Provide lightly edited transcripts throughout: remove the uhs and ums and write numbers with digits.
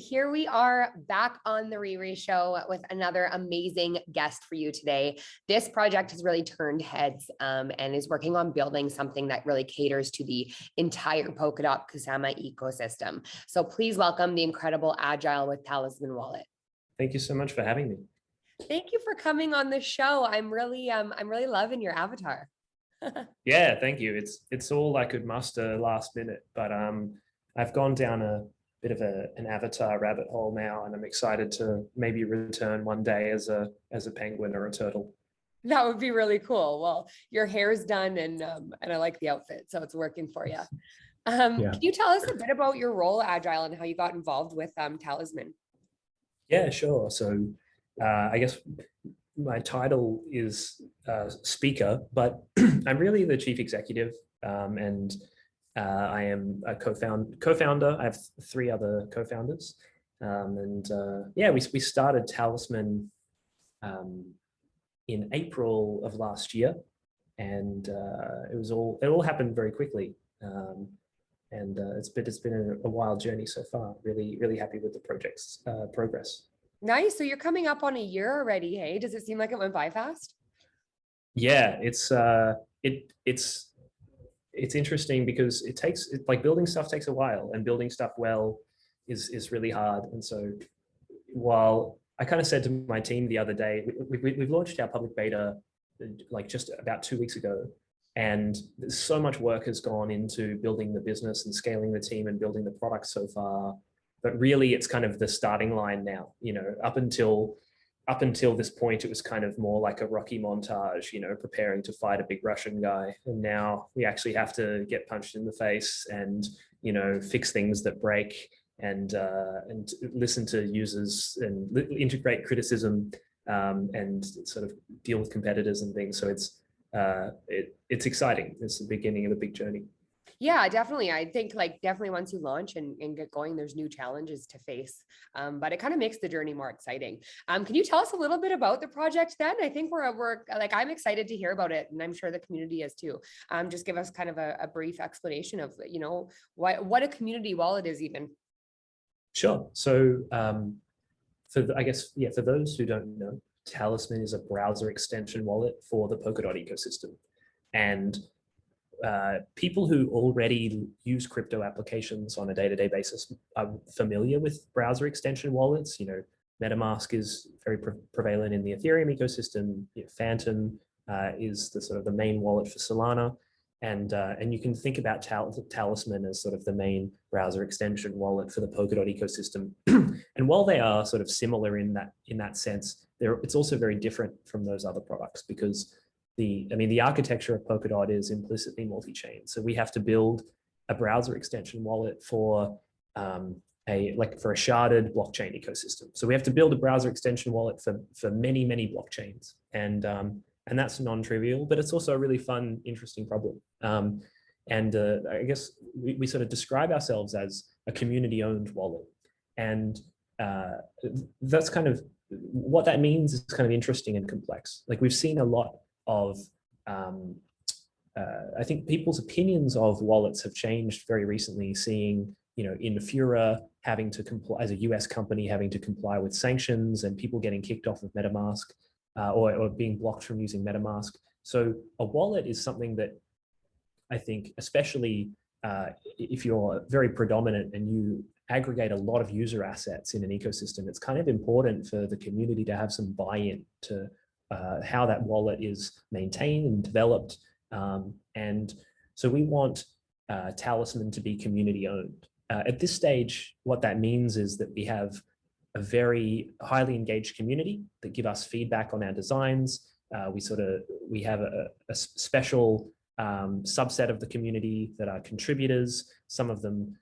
here we are back on the Riri Show with another amazing guest for you today. This project has really turned heads and is working on building something that really caters to the entire Polkadot Kusama ecosystem. So please welcome the incredible Agyle with Talisman Wallet. Thank you so much for having me. Thank you for coming on the show. I'm really loving your avatar. Yeah, thank you. It's all I could muster last minute, but I've gone down a bit of an avatar rabbit hole now, and I'm excited to maybe return one day as a penguin or a turtle. That would be really cool. Well, your hair's done, and I like the outfit, so it's working for you. Can you tell us a bit about your role at Agyle and how you got involved with Talisman? Yeah, sure. So I guess my title is speaker, but I'm really the chief executive, and I am a co-founder. I have three other co-founders, yeah, we started Talisman in April of last year, and it all happened very quickly, and it's been a wild journey so far. Really happy with the project's progress. Nice. So you're coming up on a year already. Hey, does it seem like it went by fast? Yeah, it's interesting because like building stuff takes a while, and building stuff well is really hard. And so while I kind of said to my team the other day, we've launched our public beta like just about 2 weeks ago, and so much work has gone into building the business and scaling the team and building the product so far. But really, it's kind of the starting line now. You know, up until this point, it was kind of more like a Rocky montage, you know, preparing to fight a big Russian guy. And now we actually have to get punched in the face and, you know, fix things that break, and listen to users and integrate criticism, and sort of deal with competitors and things. So it's exciting. It's the beginning of a big journey. Yeah, definitely. I think definitely once you launch and get going, there's new challenges to face, but it kind of makes the journey more exciting. Can you tell us a little bit about the project then? I think we're like, I'm excited to hear about it, and I'm sure the community is too. Just give us kind of a brief explanation of, you know, what a community wallet is even. Sure. So for those who don't know, Talisman is a browser extension wallet for the Polkadot ecosystem. And people who already use crypto applications on a day-to-day basis are familiar with browser extension wallets. You know, MetaMask is very prevalent in the Ethereum ecosystem. You know, Phantom is the sort of the main wallet for Solana, and you can think about Talisman as sort of the main browser extension wallet for the Polkadot ecosystem. And while they are sort of similar in that sense, it's also very different from those other products, because the architecture of Polkadot is implicitly multi-chain. So we have to build a browser extension wallet for a sharded blockchain ecosystem. So we have to build a browser extension wallet for many blockchains, and that's non-trivial, but it's also a really fun, interesting problem. I guess we sort of describe ourselves as a community-owned wallet, and that's kind of what that means is kind of interesting and complex. Like, we've seen a lot of I think people's opinions of wallets have changed very recently, seeing, you know, Infura having to comply as a US company, having to comply with sanctions, and people getting kicked off of MetaMask, or being blocked from using MetaMask. So a wallet is something that I think, especially if you're very predominant and you aggregate a lot of user assets in an ecosystem, it's kind of important for the community to have some buy-in to how that wallet is maintained and developed. And so we want Talisman to be community owned. At this stage, what that means is that we have a very highly engaged community that give us feedback on our designs. We have a special subset of the community that are contributors. Some of them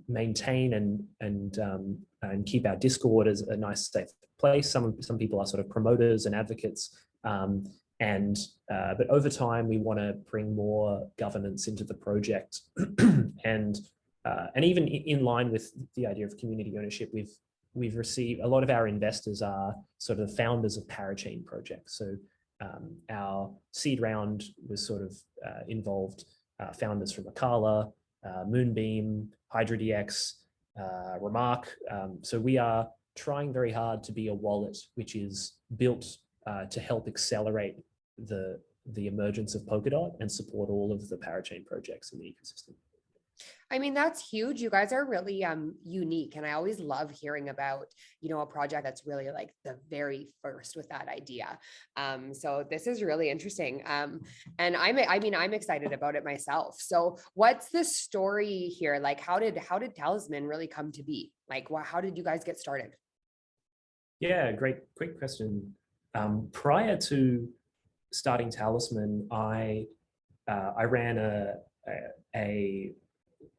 maintain and keep our Discord as a nice, safe place. Some people are sort of promoters and advocates, but over time we want to bring more governance into the project, and even in line with the idea of community ownership, we've received a lot of our investors are sort of the founders of parachain projects. So our seed round was sort of involved founders from Agyle, Moonbeam, HydraDX, RMRK. So we are trying very hard to be a wallet which is built to help accelerate the emergence of Polkadot and support all of the parachain projects in the ecosystem. I mean, that's huge. You guys are really unique. And I always love hearing about, a project that's really like the very first with that idea. So this is really interesting. And I'm excited about it myself. So what's the story here? Like, how did Talisman really come to be? Like, how did you guys get started? Yeah, great question. Prior to starting Talisman, I ran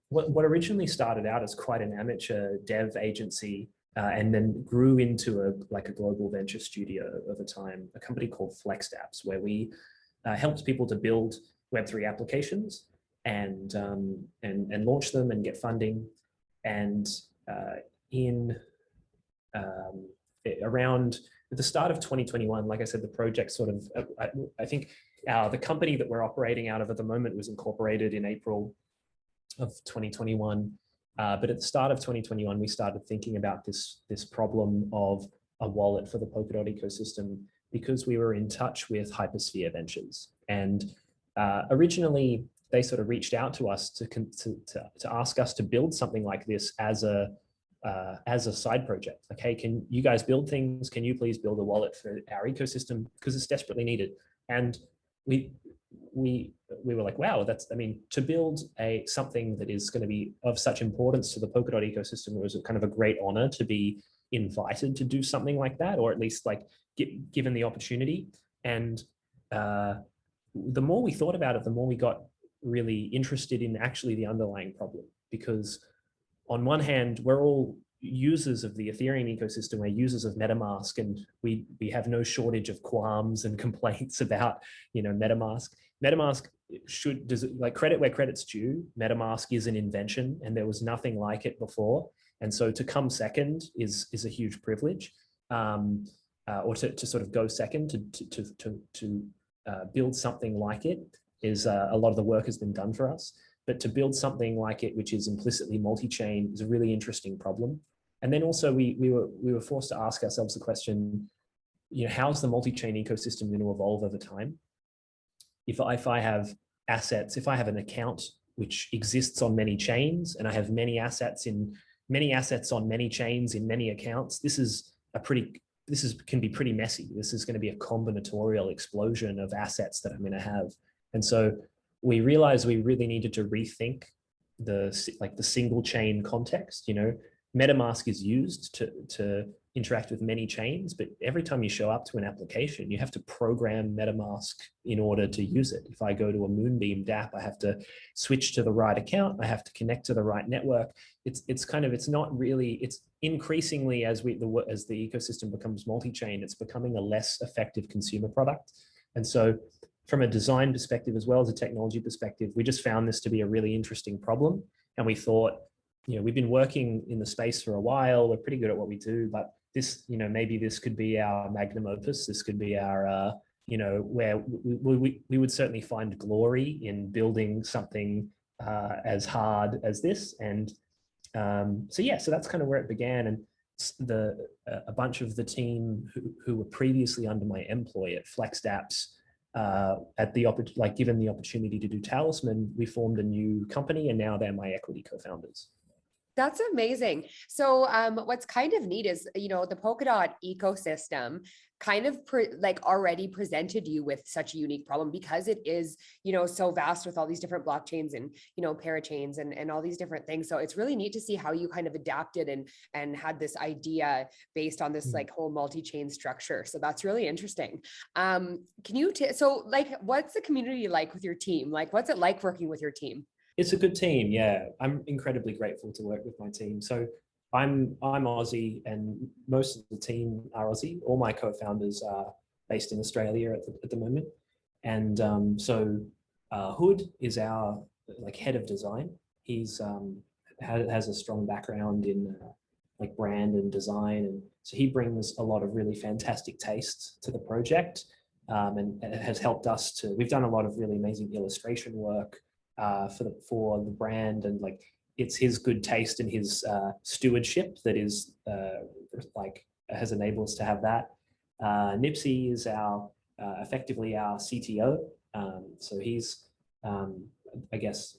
what originally started out as quite an amateur dev agency, and then grew into a global venture studio over time, a company called FlexDApps, where we helped people to build Web3 applications and launch them and get funding. And in around at the start of 2021, like I said, the project sort of, I think the company that we're operating out of at the moment was incorporated in April of 2021. But at the start of 2021, we started thinking about this problem of a wallet for the Polkadot ecosystem because we were in touch with Hypersphere Ventures. And originally, they sort of reached out to us to ask us to build something like this as a side project. Like, hey, can you guys build things? Can you please build a wallet for our ecosystem? Because it's desperately needed. And we were like, wow, to build something that is going to be of such importance to the Polkadot ecosystem, it was kind of a great honor to be invited to do something like that, or at least given the opportunity. And the more we thought about it, the more we got really interested in actually the underlying problem. Because on one hand, we're all users of the Ethereum ecosystem, we're users of MetaMask, and we have no shortage of qualms and complaints about MetaMask. MetaMask credit where credit's due. MetaMask is an invention, and there was nothing like it before. And so to come second is a huge privilege, or to sort of go second to build something like it is a lot of the work has been done for us. But to build something like it, which is implicitly multi-chain, is a really interesting problem. And then also we were forced to ask ourselves the question, how's the multi-chain ecosystem going to evolve over time? If I have assets, if I have an account which exists on many chains, and I have many assets on many chains in many accounts, this can be pretty messy. This is going to be a combinatorial explosion of assets that I'm going to have. And so we realized we really needed to rethink the single chain context. MetaMask is used to interact with many chains, but every time you show up to an application, you have to program MetaMask in order to use it. If I go to a Moonbeam dApp, I have to switch to the right account. I have to connect to the right network. It's increasingly as the ecosystem becomes multi-chain, it's becoming a less effective consumer product. And so from a design perspective, as well as a technology perspective, we just found this to be a really interesting problem. And we thought, we've been working in the space for a while. We're pretty good at what we do, but this, maybe this could be our magnum opus. This could be our, where we would certainly find glory in building something as hard as this. And so that's kind of where it began. And a bunch of the team who were previously under my employ at FlexDApps, given the opportunity to do Talisman, we formed a new company, and now they're my equity co-founders. That's amazing. So what's kind of neat is, the Polkadot ecosystem kind of already presented you with such a unique problem because it is, so vast with all these different blockchains and, parachains and all these different things. So it's really neat to see how you kind of adapted and had this idea based on this whole multi-chain structure. So that's really interesting. Can you, what's the community like with your team? Like, what's it like working with your team? It's a good team, yeah. I'm incredibly grateful to work with my team. So I'm Aussie, and most of the team are Aussie. All my co-founders are based in Australia at the moment. And Hood is our head of design. He's has a strong background in brand and design, and so he brings a lot of really fantastic taste to the project, and it has helped us to. We've done a lot of really amazing illustration work for the brand, and it's his good taste and his stewardship that is like has enabled us to have that. Nipsey is our effectively our CTO. So he's, I guess,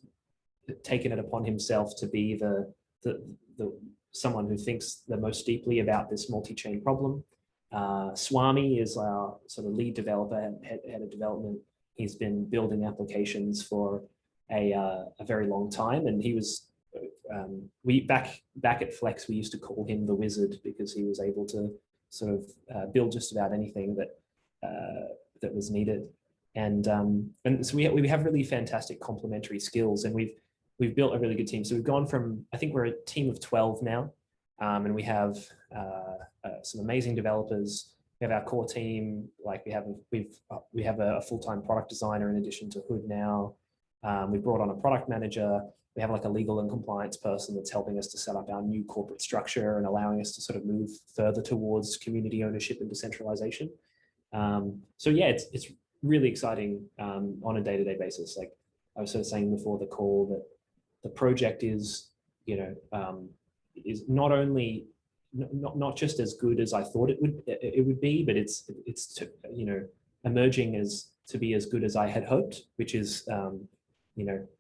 taken it upon himself to be the someone who thinks the most deeply about this multi-chain problem. Swami is our sort of lead developer, head of development. He's been building applications for a very long time, and he was back at Flex, we used to call him the wizard because he was able to sort of build just about anything that was needed. And so we have really fantastic complementary skills, and we've built a really good team. So we've gone from, I think we're a team of 12 now, and we have some amazing developers. We have our core team, like we have a full-time product designer in addition to Hood now. We brought on a product manager. We have like a legal and compliance person that's helping us to set up our new corporate structure and allowing us to sort of move further towards community ownership and decentralization. So yeah, it's really exciting on a day-to-day basis. Like I was sort of saying before the call, that the project is, is not only not just as good as I thought it would be, but it's emerging as to be as good as I had hoped, which is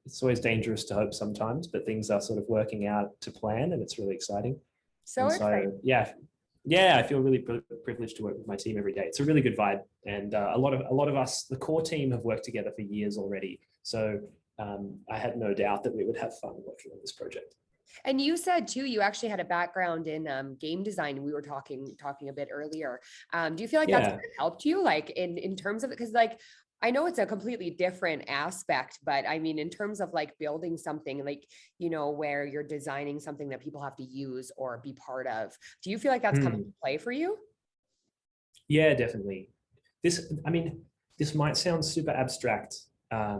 it's always dangerous to hope sometimes, but things are sort of working out to plan, and it's really exciting. So exciting. Yeah, I feel really privileged to work with my team every day. It's a really good vibe, and a lot of us, the core team, have worked together for years already. So I had no doubt that we would have fun working on this project. And you said too, you actually had a background in game design. We were talking a bit earlier. Do you feel like that's helped you, like in terms of it? Because like I know it's a completely different aspect, but I mean, in terms of like building something like, where you're designing something that people have to use or be part of, do you feel like that's come into play for you? Yeah, definitely. This might sound super abstract, but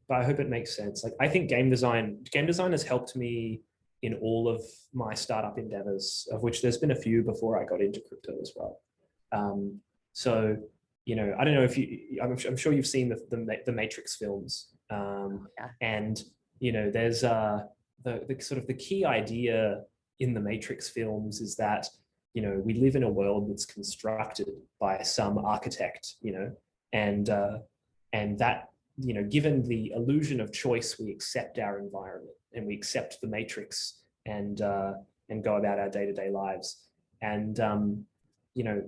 I hope it makes sense. Like I think game design has helped me in all of my startup endeavors, of which there's been a few before I got into crypto as well. So, I don't know if I'm sure you've seen the Matrix films. And, there's the sort of the key idea in the Matrix films is that, we live in a world that's constructed by some architect, and that, given the illusion of choice, we accept our environment and we accept the Matrix and go about our day-to-day lives. And,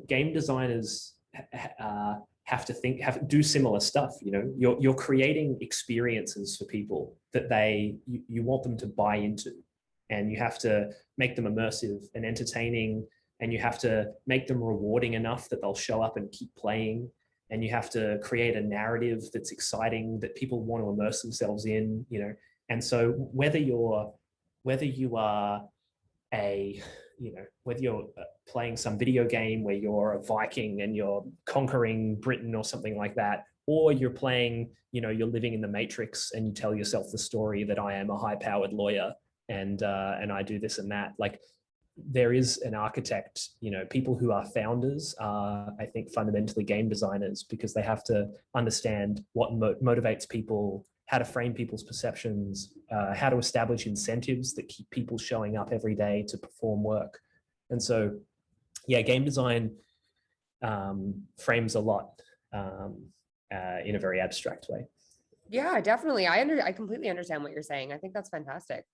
game designers have to do similar stuff. You're creating experiences for people that you want them to buy into, and you have to make them immersive and entertaining, and you have to make them rewarding enough that they'll show up and keep playing. And you have to create a narrative that's exciting that people want to immerse themselves in, And so whether you are whether you're playing some video game where you're a Viking and you're conquering Britain or something like that, or you're playing, you're living in the Matrix and you tell yourself the story that I am a high-powered lawyer and I do this and that. Like there is an architect, people who are founders are, I think, fundamentally game designers, because they have to understand what motivates people, how to frame people's perceptions, how to establish incentives that keep people showing up every day to perform work. And so, yeah, game design frames a lot in a very abstract way. Yeah, definitely. I completely understand what you're saying. I think that's fantastic.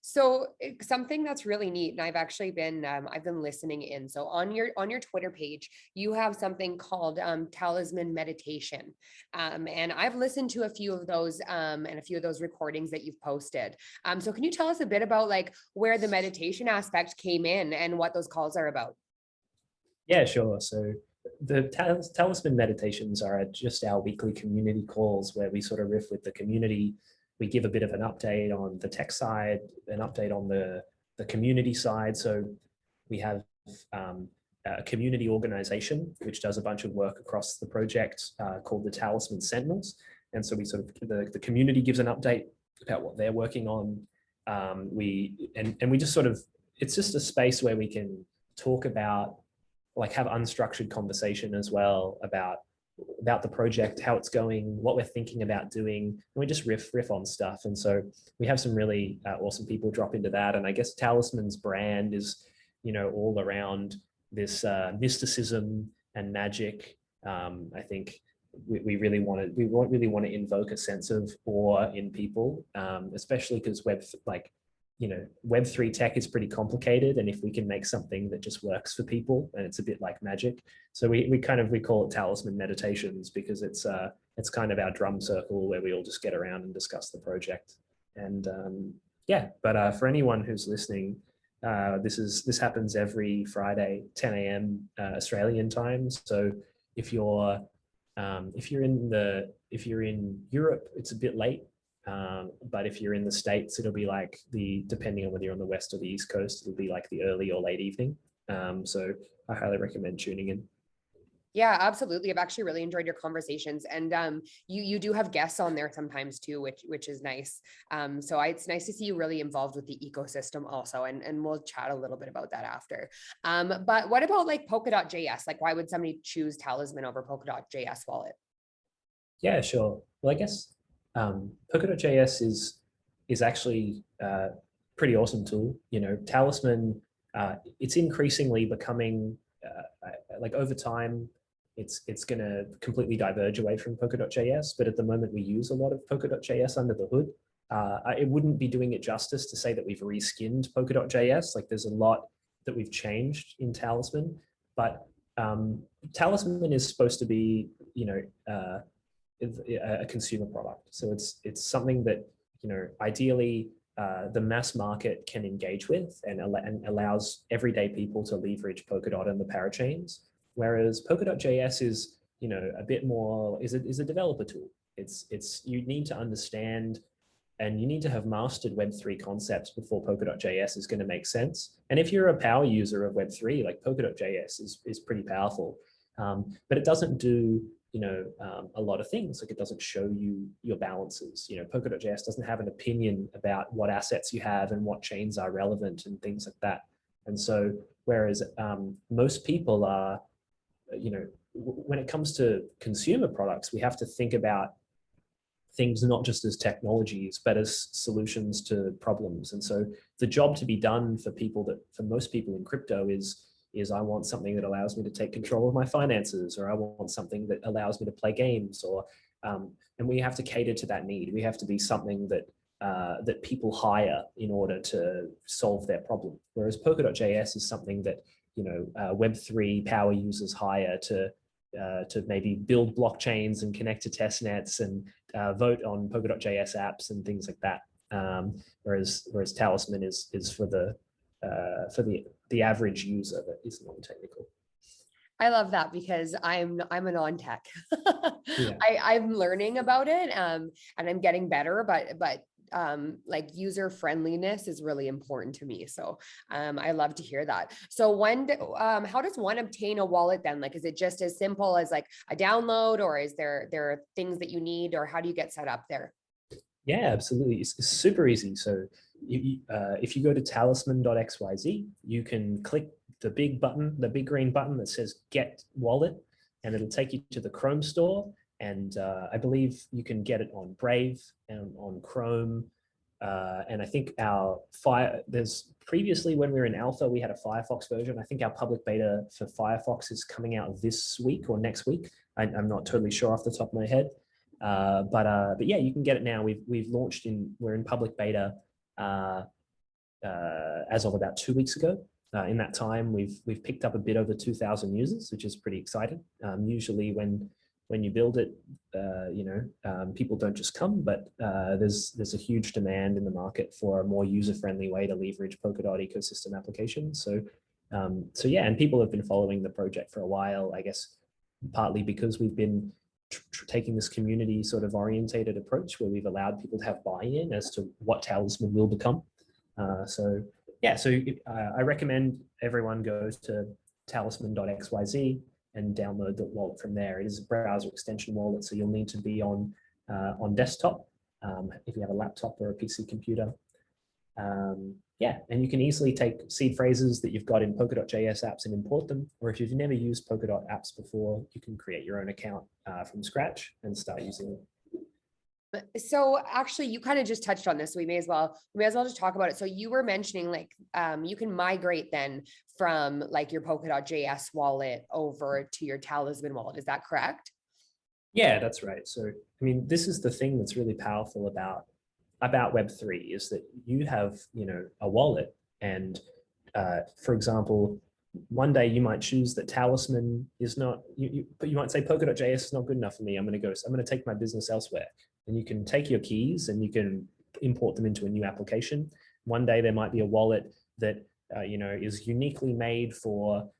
So something that's really neat, and I've actually been I've been listening in. So on your Twitter page, you have something called Talisman meditation, and I've listened to a few of those and a few of those recordings that you've posted. So can you tell us a bit about like where the meditation aspect came in and what those calls are about? Yeah, sure. So the Talisman meditations are just our weekly community calls where we sort of riff with the community. We give a bit of an update on the tech side, an update on the community side. So we have a community organization which does a bunch of work across the project called the Talisman Sentinels. And so we sort of, the community gives an update about what they're working on. We just sort of, it's just a space where we can talk about, like have unstructured conversation as well about about the project, how it's going, what we're thinking about doing, and we just riff on stuff. And so we have some really awesome people drop into that. And I guess Talisman's brand is, all around this mysticism and magic. I think we really want to invoke a sense of awe in people, especially because Web3 tech is pretty complicated, and if we can make something that just works for people, and it's a bit like magic. So we call it Talisman Meditations, because it's kind of our drum circle where we all just get around and discuss the project. And but for anyone who's listening, this happens every Friday, 10 a.m. Australian time. So if you're in Europe, it's a bit late. But if you're in the States, it'll be like depending on whether you're on the West or the East Coast, it'll be like the early or late evening. So I highly recommend tuning in. Yeah, absolutely. I've actually really enjoyed your conversations, and you do have guests on there sometimes too, which is nice. So it's nice to see you really involved with the ecosystem also, and we'll chat a little bit about that after. But what about like Polkadot.js? Like, why would somebody choose Talisman over Polkadot.js wallet? Yeah, sure. Well, I guess Polkadot.js is actually a pretty awesome tool. Talisman, it's increasingly becoming like over time, it's going to completely diverge away from Polkadot.js. But at the moment, we use a lot of Polkadot.js under the hood. It wouldn't be doing it justice to say that we've reskinned Polkadot.js. Like, there's a lot that we've changed in Talisman, but Talisman is supposed to be, a consumer product. So it's something that, ideally the mass market can engage with and allows everyday people to leverage Polkadot and the parachains. Whereas Polkadot.js is, a bit more, is a developer tool. You need to understand and you need to have mastered Web3 concepts before Polkadot.js is going to make sense. And if you're a power user of Web3, like Polkadot.js is pretty powerful, but it doesn't do a lot of things. Like, it doesn't show you your balances. Polkadot.js doesn't have an opinion about what assets you have and what chains are relevant and things like that. And so, whereas most people are, when it comes to consumer products, we have to think about things not just as technologies, but as solutions to problems. And so, the job to be done for most people in crypto is I want something that allows me to take control of my finances, or I want something that allows me to play games, and we have to cater to that need. We have to be something that people hire in order to solve their problem. Whereas Polkadot.js is something that Web3 power users hire to maybe build blockchains and connect to test nets and vote on Polkadot.js apps and things like that. Whereas Talisman is for the average user that is non-technical. I love that, because I'm a non-tech. Yeah. I'm learning about it, and I'm getting better, but like user friendliness is really important to me. So I love to hear that. So how does one obtain a wallet then? Like, is it just as simple as like a download, or is there things that you need, or how do you get set up there? Yeah, absolutely. It's super easy. So if you go to talisman.xyz, you can click the big green button that says Get Wallet, and it'll take you to the Chrome store. And I believe you can get it on Brave and on Chrome. And I think there's previously, when we were in alpha, we had a Firefox version. I think our public beta for Firefox is coming out this week or next week. I'm not totally sure off the top of my head. But yeah, you can get it now. We're in public beta as of about 2 weeks ago. In that time, we've picked up a bit over 2,000 users, which is pretty exciting. Usually when you build it, people don't just come, but there's a huge demand in the market for a more user-friendly way to leverage Polkadot ecosystem applications. So yeah, and people have been following the project for a while, I guess, partly because we've been taking this community sort of orientated approach where we've allowed people to have buy-in as to what Talisman will become. So I recommend everyone goes to talisman.xyz and download the wallet from there. It is a browser extension wallet, so you'll need to be on desktop if you have a laptop or a PC computer. Yeah, and you can easily take seed phrases that you've got in Polkadot.js apps and import them. Or if you've never used Polkadot apps before, you can create your own account from scratch and start using them. So actually, you kind of just touched on this. So we may as well just talk about it. So you were mentioning like you can migrate then from like your Polkadot.js wallet over to your Talisman wallet. Is that correct? Yeah, that's right. So I mean, this is the thing that's really powerful about Web3 is that you have, a wallet, and for example, one day you might choose that Talisman is not, but you might say Polkadot.js is not good enough for me. I'm going to take my business elsewhere. And you can take your keys and you can import them into a new application. One day there might be a wallet that is uniquely made for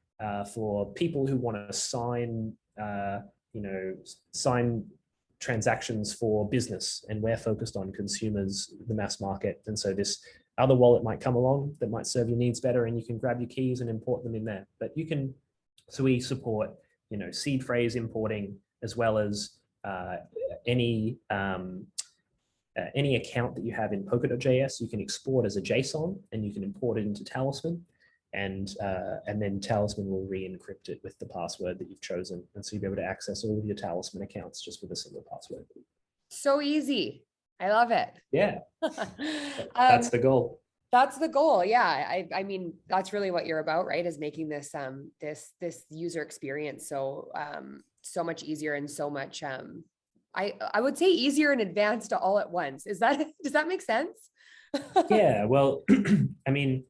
people who want to sign transactions for business, and we're focused on consumers, the mass market. And so this other wallet might come along that might serve your needs better, and you can grab your keys and import them in there. But so we support, seed phrase importing, as well as any account that you have in Polkadot.js, you can export as a JSON and you can import it into Talisman. And then Talisman will re-encrypt it with the password that you've chosen. And so you'll be able to access all of your Talisman accounts just with a single password. So easy. I love it. Yeah, that's the goal. That's the goal. Yeah. I mean, that's really what you're about, right? Is making this, this user experience so much easier and so much, I would say easier and advanced all at once. Does that make sense? Yeah, well, I mean,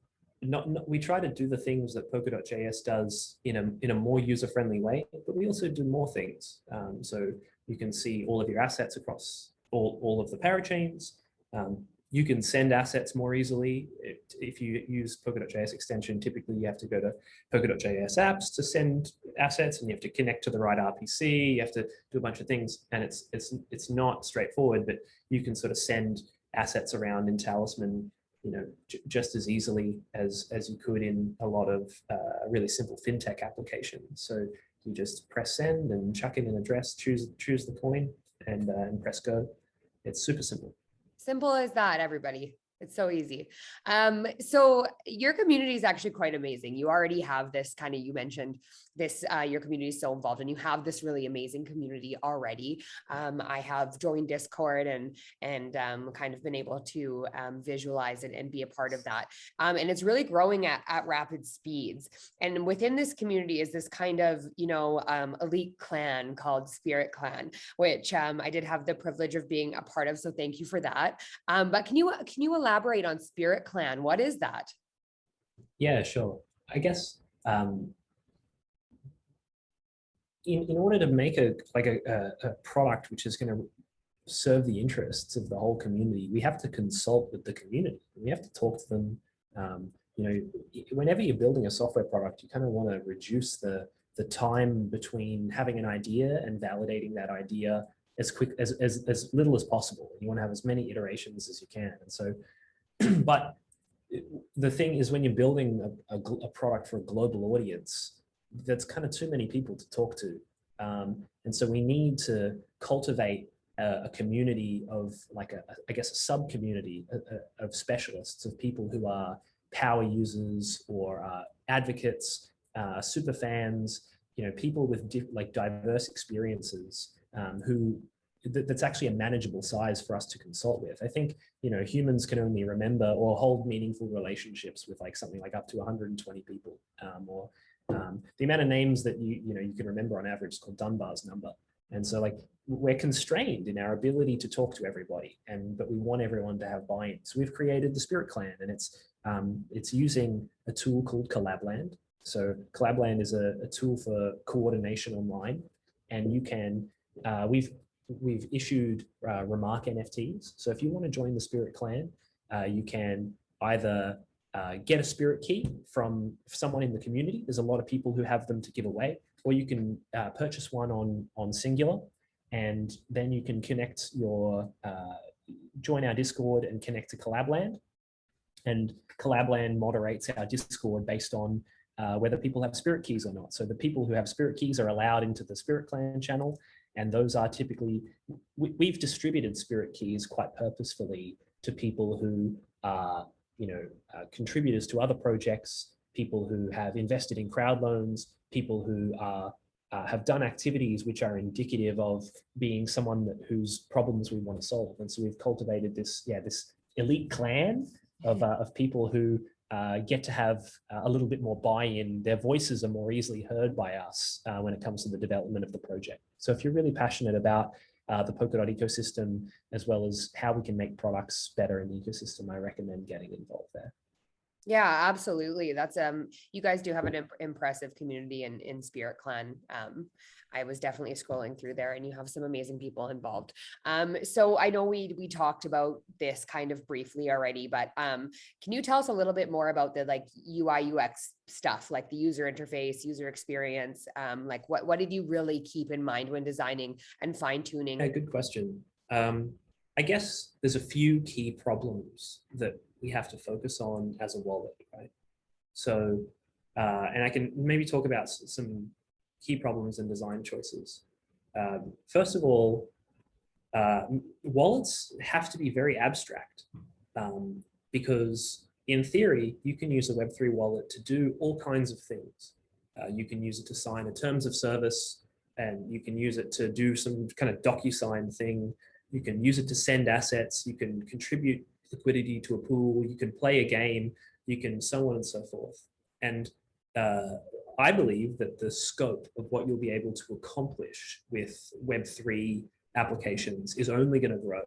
we try to do the things that Polkadot.js does in a more user-friendly way, but we also do more things. So you can see all of your assets across all of the parachains. You can send assets more easily. If you use Polkadot.js extension, typically you have to go to Polkadot.js apps to send assets, and you have to connect to the right RPC. You have to do a bunch of things, and it's not straightforward, but you can sort of send assets around in Talisman, just as easily as you could in a lot of really simple fintech applications. So you just press send and chuck in an address, choose the coin, and press go. It's super simple. Simple as that, everybody. It's so easy. So your community is actually quite amazing. You already have this kind of, you mentioned this, your community is so involved, and you have this really amazing community already. I have joined Discord and kind of been able to visualize it and be a part of that. And it's really growing at rapid speeds. And within this community is this kind of, elite clan called Spirit Clan, which I did have the privilege of being a part of. So thank you for that. But can you elaborate on Spirit Clan? What is that? Yeah, sure. I guess in order to make a product which is going to serve the interests of the whole community, we have to consult with the community. We have to talk to them. Whenever you're building a software product, you kind of want to reduce the time between having an idea and validating that idea as little as possible. You want to have as many iterations as you can. And so, but the thing is, when you're building a product for a global audience, that's kind of too many people to talk to. And so we need to cultivate a community of a sub-community of specialists, of people who are power users or advocates, super fans, people with diverse experiences, that's actually a manageable size for us to consult with. I think, humans can only remember or hold meaningful relationships with something like up to 120 people, or the amount of names that you can remember on average is called Dunbar's number. And so we're constrained in our ability to talk to everybody, but we want everyone to have buy-in. So we've created the Spirit Clan, and it's using a tool called Collabland. So Collabland is a tool for coordination online, and you can, we've issued RMRK NFTs. So if you want to join the Spirit Clan, you can either get a spirit key from someone in the community. There's a lot of people who have them to give away, or you can purchase one on Singular, and then you can connect join our Discord and connect to Collabland. And Collabland moderates our Discord based on whether people have spirit keys or not. So the people who have spirit keys are allowed into the Spirit Clan channel, and those are typically, we've distributed spirit keys quite purposefully to people who are contributors to other projects, people who have invested in crowd loans, people who have done activities which are indicative of being someone whose problems we want to solve. And so we've cultivated this elite clan of people who get to have a little bit more buy-in. Their voices are more easily heard by us when it comes to the development of the project. So if you're really passionate about the Polkadot ecosystem, as well as how we can make products better in the ecosystem, I recommend getting involved there. Yeah, absolutely. That's you guys do have an impressive community in Spirit Clan. I was definitely scrolling through there, and you have some amazing people involved. So I know we talked about this kind of briefly already, but can you tell us a little bit more about the like UI UX stuff, like the user interface, user experience? Like what did you really keep in mind when designing and fine tuning? Yeah, good question. I guess there's a few key problems that we have to focus on as a wallet, right? So, and I can maybe talk about some key problems and design choices. First of all, wallets have to be very abstract because in theory, you can use a Web3 wallet to do all kinds of things. You can use it to sign a terms of service, and you can use it to do some kind of DocuSign thing. You can use it to send assets. You can contribute liquidity to a pool. You can play a game. You can so on and so forth. And I believe that the scope of what you'll be able to accomplish with Web3 applications is only going to grow.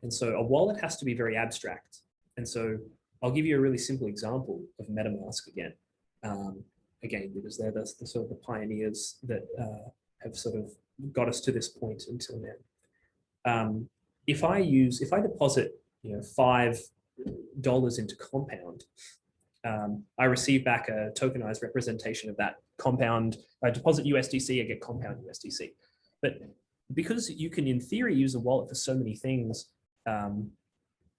And so a wallet has to be very abstract. And so I'll give you a really simple example of MetaMask again. Again, because they're the sort of the pioneers that have sort of got us to this point until now. If I deposit $5 into Compound, I receive back a tokenized representation of that Compound. I deposit USDC, I get Compound USDC. But because you can, in theory, use a wallet for so many things,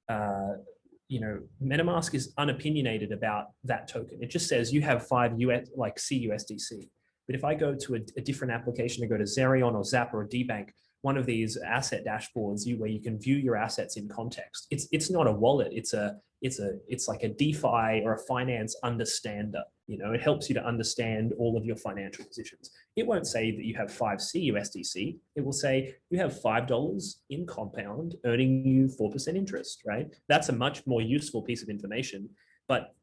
MetaMask is unopinionated about that token. It just says you have 5 CUSDC. But if I go to a different application, I go to Zerion or Zap or DBank, one of these asset dashboards where you can view your assets in context. It's not a wallet. It's like a DeFi or a finance understander. It helps you to understand all of your financial positions. It won't say that you have 5 CUSDC. It will say you have $5 in Compound earning you 4% interest, right? That's a much more useful piece of information. But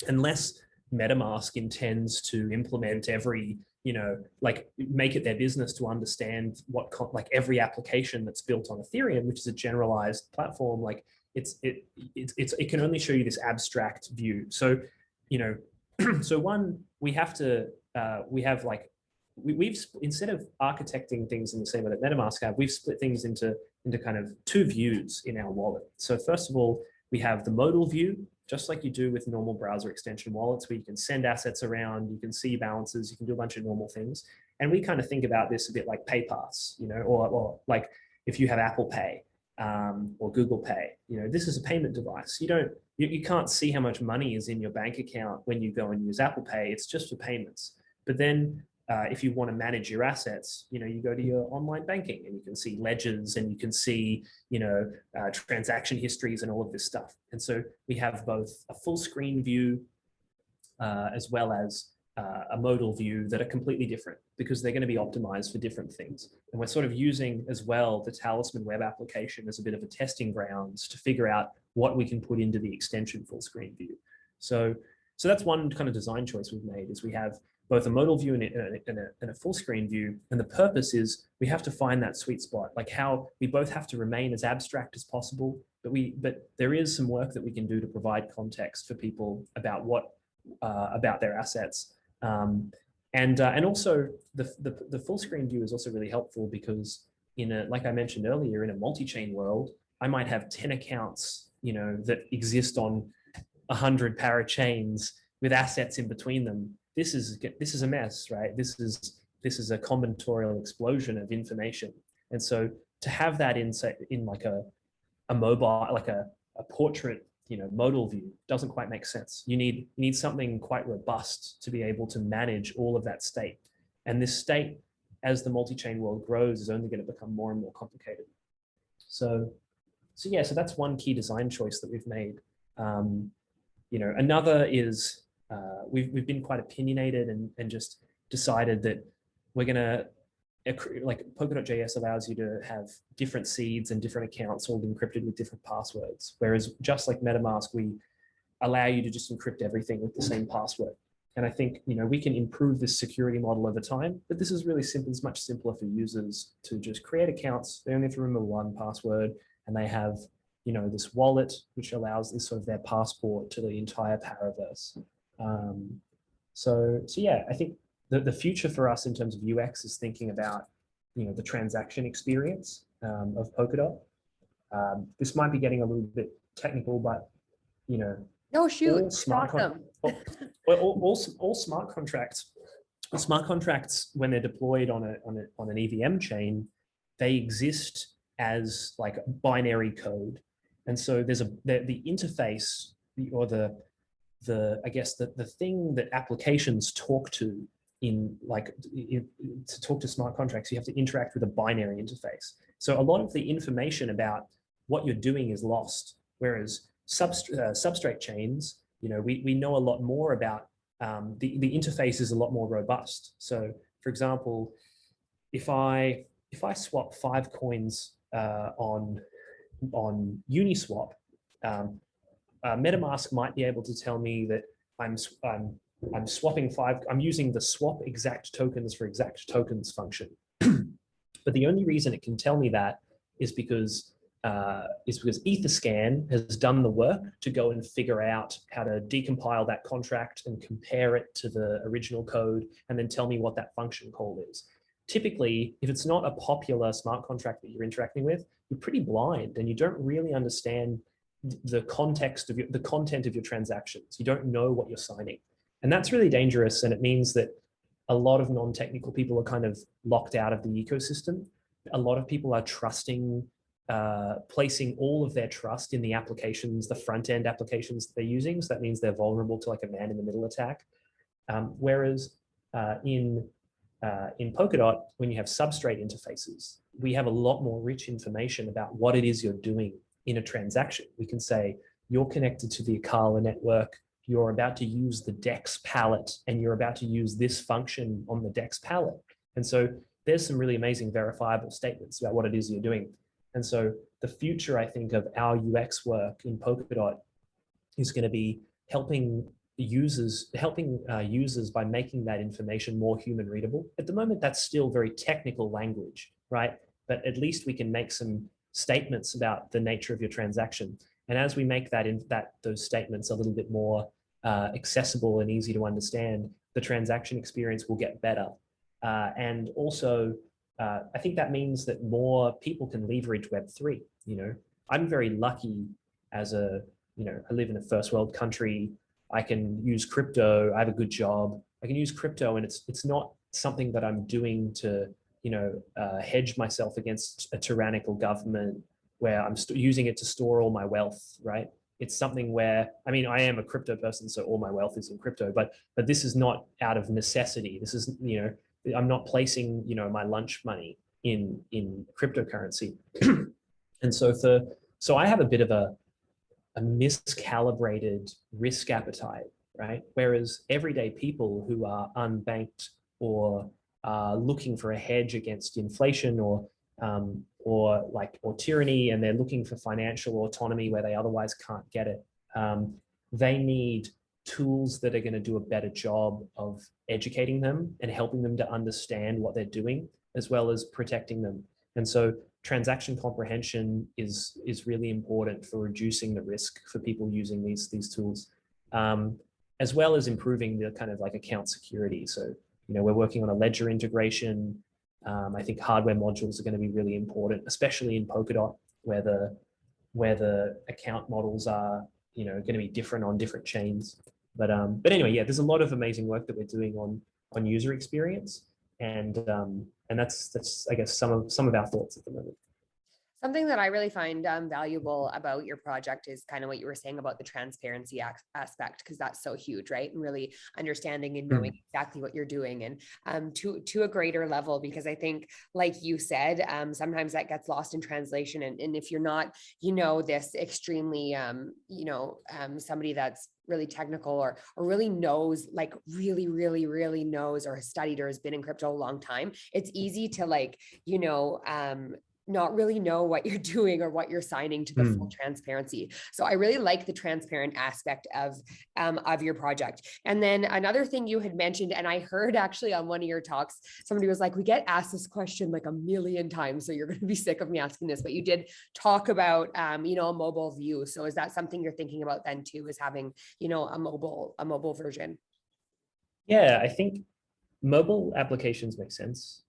unless MetaMask intends to implement every, make it their business to understand what, every application that's built on Ethereum, which is a generalized platform, it can only show you this abstract view. So, so one, we have to, we've instead of architecting things in the same way that MetaMask have, we've split things into kind of 2 views in our wallet. So first of all, we have the modal view, just like you do with normal browser extension wallets, where you can send assets around, you can see balances, you can do a bunch of normal things. And we kind of think about this a bit like PayPass, or like if you have Apple Pay or Google Pay, this is a payment device. You can't see how much money is in your bank account when you go and use Apple Pay. It's just for payments. But then if you want to manage your assets, you go to your online banking and you can see ledgers and you can see, transaction histories and all of this stuff. And so we have both a full screen view as well as a modal view that are completely different because they're going to be optimized for different things. And we're sort of using as well the Talisman web application as a bit of a testing grounds to figure out what we can put into the extension full screen view. So that's one kind of design choice we've made, is we have both a modal view and a full screen view. And the purpose is we have to find that sweet spot, like how we both have to remain as abstract as possible, but there is some work that we can do to provide context for people about about their assets. And also the full screen view is also really helpful because like I mentioned earlier, in a multi-chain world, I might have 10 accounts, that exist on 100 parachains with assets in between them. This is a mess, right? This is a combinatorial explosion of information. And so to have that in like a mobile, like a portrait, modal view doesn't quite make sense. You need something quite robust to be able to manage all of that state. And this state, as the multi-chain world grows, is only going to become more and more complicated. So that's one key design choice that we've made. Another is we've been quite opinionated and just decided that we're going to, like Polkadot.js allows you to have different seeds and different accounts all encrypted with different passwords. Whereas just like MetaMask, we allow you to just encrypt everything with the same password. And I think, we can improve this security model over time, but this is really simple. It's much simpler for users to just create accounts. They only have to remember one password, and they have, this wallet, which allows this sort of their passport to the entire Paraverse. So yeah, I think the future for us in terms of UX is thinking about, the transaction experience of Polkadot. This might be getting a little bit technical, but, No, shoot. all smart Awesome. all smart contracts, when they're deployed on an EVM chain, they exist as like binary code. And so there's the interface, or the I guess the thing that applications talk to to talk to smart contracts, you have to interact with a binary interface. So a lot of the information about what you're doing is lost, whereas substrate chains, we know a lot more about. The interface is a lot more robust. So, for example, if I swap 5 coins on Uniswap, MetaMask might be able to tell me that I'm swapping 5. I'm using the swap exact tokens for exact tokens function. But the only reason it can tell me that is because Etherscan has done the work to go and figure out how to decompile that contract and compare it to the original code, and then tell me what that function call is. Typically, if it's not a popular smart contract that you're interacting with, you're pretty blind and you don't really understand the context of the content of your transactions. You don't know what you're signing. And that's really dangerous. And it means that a lot of non-technical people are kind of locked out of the ecosystem. A lot of people are placing all of their trust in the applications, the front-end applications that they're using. So that means they're vulnerable to like a man-in-the-middle attack. Whereas in Polkadot, when you have substrate interfaces, we have a lot more rich information about what it is you're doing in a transaction. We can say, you're connected to the Agyle network, you're about to use the DEX palette, and you're about to use this function on the DEX palette. And so there's some really amazing verifiable statements about what it is you're doing. And so the future, I think, of our UX work in Polkadot is going to be helping users by making that information more human readable. At the moment, that's still very technical language, right? But at least we can make some statements about the nature of your transaction. And as we make those statements a little bit more accessible and easy to understand, the transaction experience will get better. And also, I think that means that more people can leverage Web3. I'm very lucky I live in a first world country. I can use crypto. I have a good job. I can use crypto, and it's not something that I'm doing to, hedge myself against a tyrannical government where I'm using it to store all my wealth, right? It's something where, I am a crypto person, so all my wealth is in crypto, but this is not out of necessity. This is, I'm not placing, my lunch money in cryptocurrency. And so I have a bit of a miscalibrated risk appetite, right? Whereas everyday people who are unbanked or looking for a hedge against inflation or tyranny, and they're looking for financial autonomy where they otherwise can't get it, they need tools that are going to do a better job of educating them and helping them to understand what they're doing, as well as protecting them. And so transaction comprehension is really important for reducing the risk for people using these tools, as well as improving the kind of like account security. So, we're working on a ledger integration. I think hardware modules are going to be really important, especially in Polkadot, where the account models are, going to be different on different chains. But anyway, yeah, there's a lot of amazing work that we're doing on user experience, and that's I guess some of our thoughts at the moment. Something that I really find valuable about your project is kind of what you were saying about the transparency aspect, because that's so huge, right? And really understanding and knowing exactly what you're doing, and to a greater level, because I think, like you said, sometimes that gets lost in translation. And if you're not, this extremely, somebody that's really technical or really knows, like really knows or has studied or has been in crypto a long time, it's easy to not really know what you're doing or what you're signing to the full transparency. So I really like the transparent aspect of your project. And then another thing you had mentioned, and I heard actually on one of your talks, somebody was like, we get asked this question like a million times, so you're going to be sick of me asking this, but you did talk about, a mobile view. So is that something you're thinking about then too, is having, a mobile version? Yeah, I think mobile applications make sense.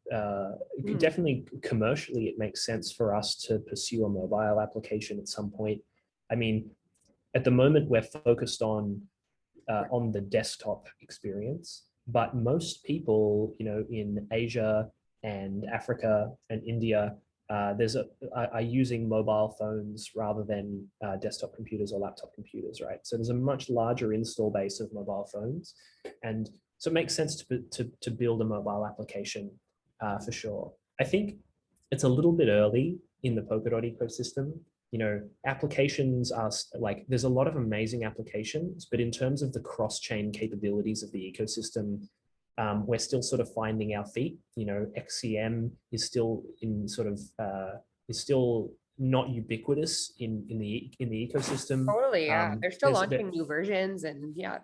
Definitely commercially, it makes sense for us to pursue a mobile application at some point. I mean, at the moment, we're focused on the desktop experience, but most people, in Asia and Africa and India, are using mobile phones rather than desktop computers or laptop computers, right? So there's a much larger install base of mobile phones, and so it makes sense to build a mobile application for sure. I think it's a little bit early in the Polkadot ecosystem. Applications are like, there's a lot of amazing applications, but in terms of the cross-chain capabilities of the ecosystem, we're still sort of finding our feet. XCM is still is still not ubiquitous in the ecosystem. Totally, yeah. They're still launching new versions, and yeah.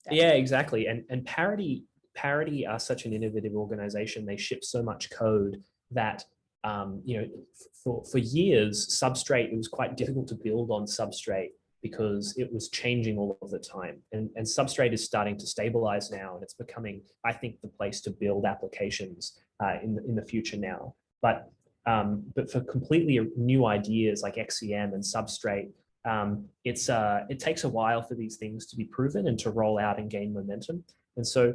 Yeah, exactly. And Parity are such an innovative organization. They ship so much code that for years, Substrate, it was quite difficult to build on Substrate because it was changing all of the time. And Substrate is starting to stabilize now, and it's becoming, I think, the place to build applications in the future now. But for completely new ideas like XCM and Substrate, it takes a while for these things to be proven and to roll out and gain momentum. And so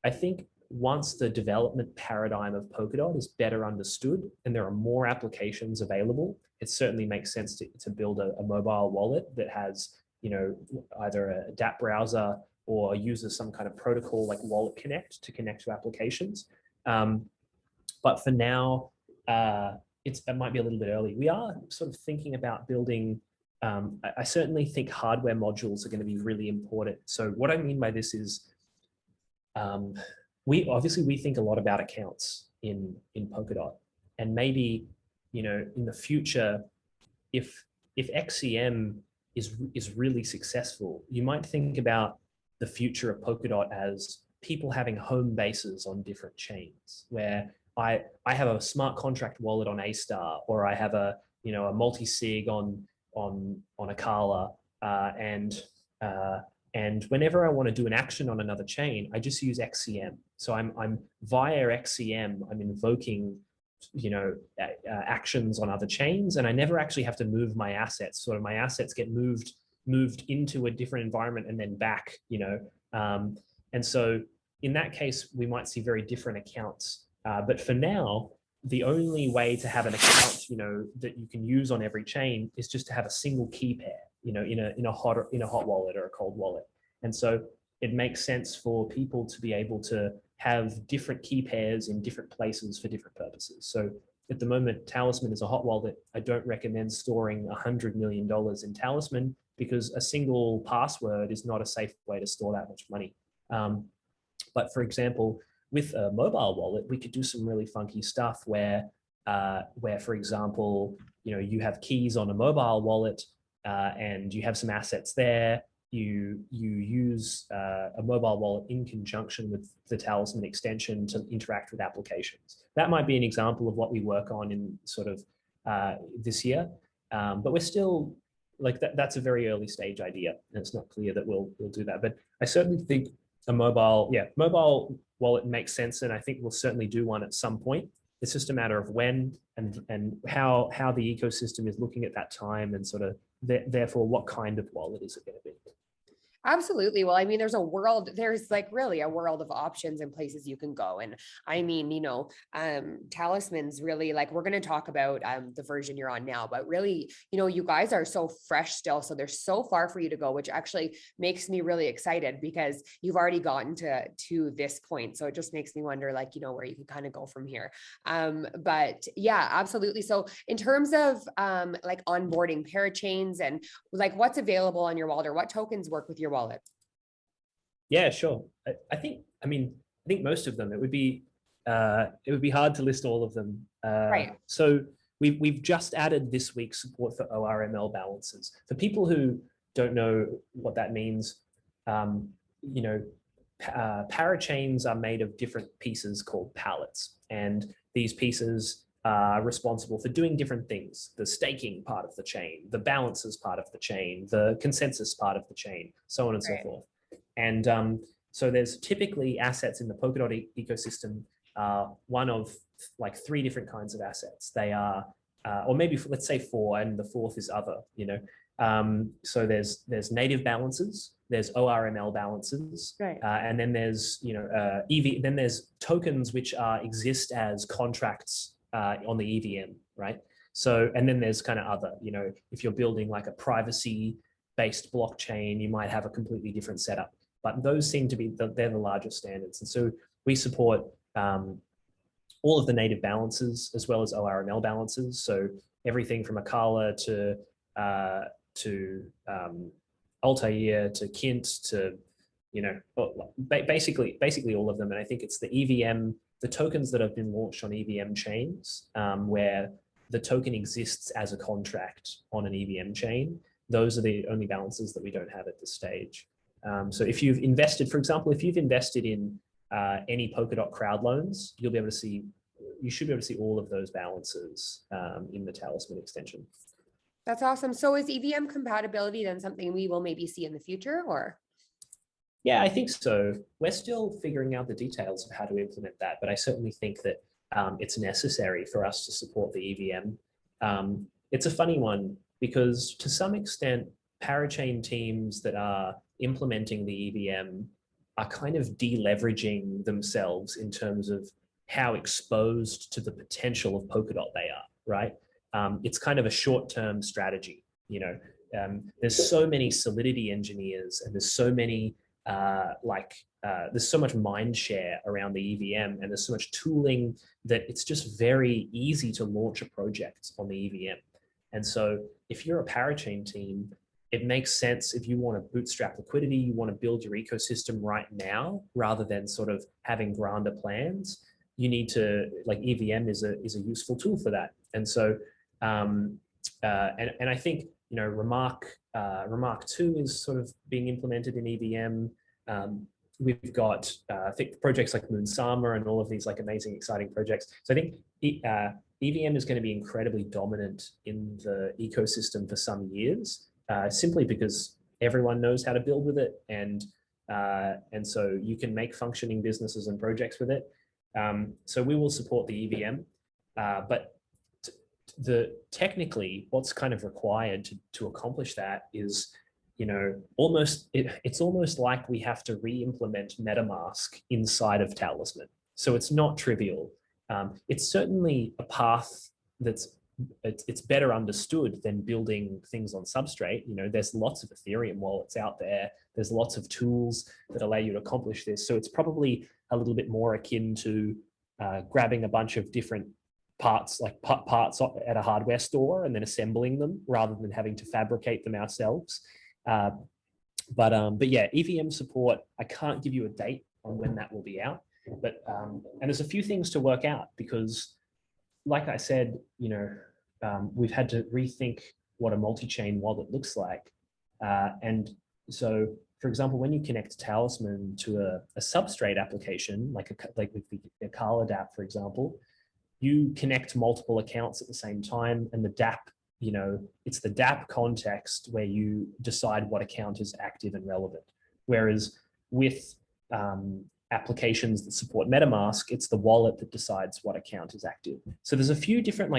I think once the development paradigm of Polkadot is better understood and there are more applications available, it certainly makes sense to build a mobile wallet that has, either a dApp browser or uses some kind of protocol like Wallet Connect to connect to applications. But for now, it might be a little bit early. We are sort of thinking about building. I certainly think hardware modules are going to be really important. So what I mean by this is, we think a lot about accounts in Polkadot, and maybe in the future, if XCM is really successful, you might think about the future of Polkadot as people having home bases on different chains, where I have a smart contract wallet on A-Star, or I have a multi-sig on Agyle, and whenever I want to do an action on another chain, I just use XCM. So I'm via XCM, I'm invoking actions on other chains, and I never actually have to move my assets. Sort of my assets get moved into a different environment and then back. And so in that case, we might see very different accounts. But for now, the only way to have an account, that you can use on every chain is just to have a single key pair, in a hot wallet or a cold wallet. And so it makes sense for people to be able to have different key pairs in different places for different purposes. So at the moment, Talisman is a hot wallet. I don't recommend storing $100 million in Talisman because a single password is not a safe way to store that much money. But for example, with a mobile wallet, we could do some really funky stuff where for example, you have keys on a mobile wallet and you have some assets there. You use a mobile wallet in conjunction with the Talisman extension to interact with applications. That might be an example of what we work on in sort of this year, but we're still like that's a very early stage idea, and it's not clear that we'll do that. But I certainly think a mobile wallet makes sense, and I think we'll certainly do one at some point. It's just a matter of when and how the ecosystem is looking at that time, and sort of therefore what kind of wallet is it going to be. Absolutely. Well, I mean, there's like really a world of options and places you can go. And I mean, Talisman's really like, we're going to talk about the version you're on now, but really, you guys are so fresh still. So there's so far for you to go, which actually makes me really excited because you've already gotten to this point. So it just makes me wonder, like, where you can kind of go from here. But yeah, absolutely. So in terms of like onboarding parachains and like what's available on your wallet, or what tokens work with your wallet? Yeah, sure. I think most of them. It would be hard to list all of them. Right. So we've just added this week support for ORML balances. For people who don't know what that means, um, parachains are made of different pieces called pallets, and these pieces are responsible for doing different things: the staking part of the chain, the balances part of the chain, the consensus part of the chain, so on and so forth. And so there's typically assets in the Polkadot ecosystem, one of like 3 different kinds of assets. They are, or maybe let's say 4, and the 4th is other, so there's native balances, there's ORML balances, Right. and then there's, then there's tokens which exist as contracts on the EVM, right? So, and then there's kind of other, if you're building like a privacy-based blockchain, you might have a completely different setup. But those seem to be, they're the largest standards. And so we support all of the native balances as well as ORML balances. So everything from Agyle to Altair to Kint to, basically all of them. And I think it's the EVM, the tokens that have been launched on EVM chains, where the token exists as a contract on an EVM chain. Those are the only balances that we don't have at this stage. So if you've invested, for example, if you've invested in any Polkadot crowd loans, you should be able to see all of those balances in the Talisman extension. That's awesome. So is EVM compatibility then something we will maybe see in the future, or? Yeah, I think so. We're still figuring out the details of how to implement that, but I certainly think that it's necessary for us to support the EVM. It's a funny one because to some extent, parachain teams that are implementing the EVM are kind of deleveraging themselves in terms of how exposed to the potential of Polkadot they are, right? It's kind of a short-term strategy. There's so many Solidity engineers, and there's so many there's so much mind share around the EVM, and there's so much tooling that it's just very easy to launch a project on the EVM. And so if you're a parachain team, it makes sense if you want to bootstrap liquidity, you want to build your ecosystem right now, rather than sort of having grander plans. You need to, like, EVM is a useful tool for that. And so, and I think, RMRK 2 is sort of being implemented in EVM. We've got, I think, projects like Moonsama and all of these like amazing, exciting projects. So I think EVM is going to be incredibly dominant in the ecosystem for some years, simply because everyone knows how to build with it, and so you can make functioning businesses and projects with it. So we will support the EVM, but technically what's kind of required to accomplish that is, it's almost like we have to re-implement MetaMask inside of Talisman. So it's not trivial. It's certainly a path it's better understood than building things on Substrate. There's lots of Ethereum wallets out there. There's lots of tools that allow you to accomplish this. So it's probably a little bit more akin to grabbing a bunch of different parts, like parts at a hardware store, and then assembling them rather than having to fabricate them ourselves. But yeah, EVM support, I can't give you a date on when that will be out, but and there's a few things to work out because, like I said, we've had to rethink what a multi-chain wallet looks like. And so, for example, when you connect Talisman to a substrate application, like with the Agyle dApp, for example, you connect multiple accounts at the same time, and the dApp, it's the dApp context where you decide what account is active and relevant. Whereas with applications that support MetaMask, it's the wallet that decides what account is active. So there's a few different,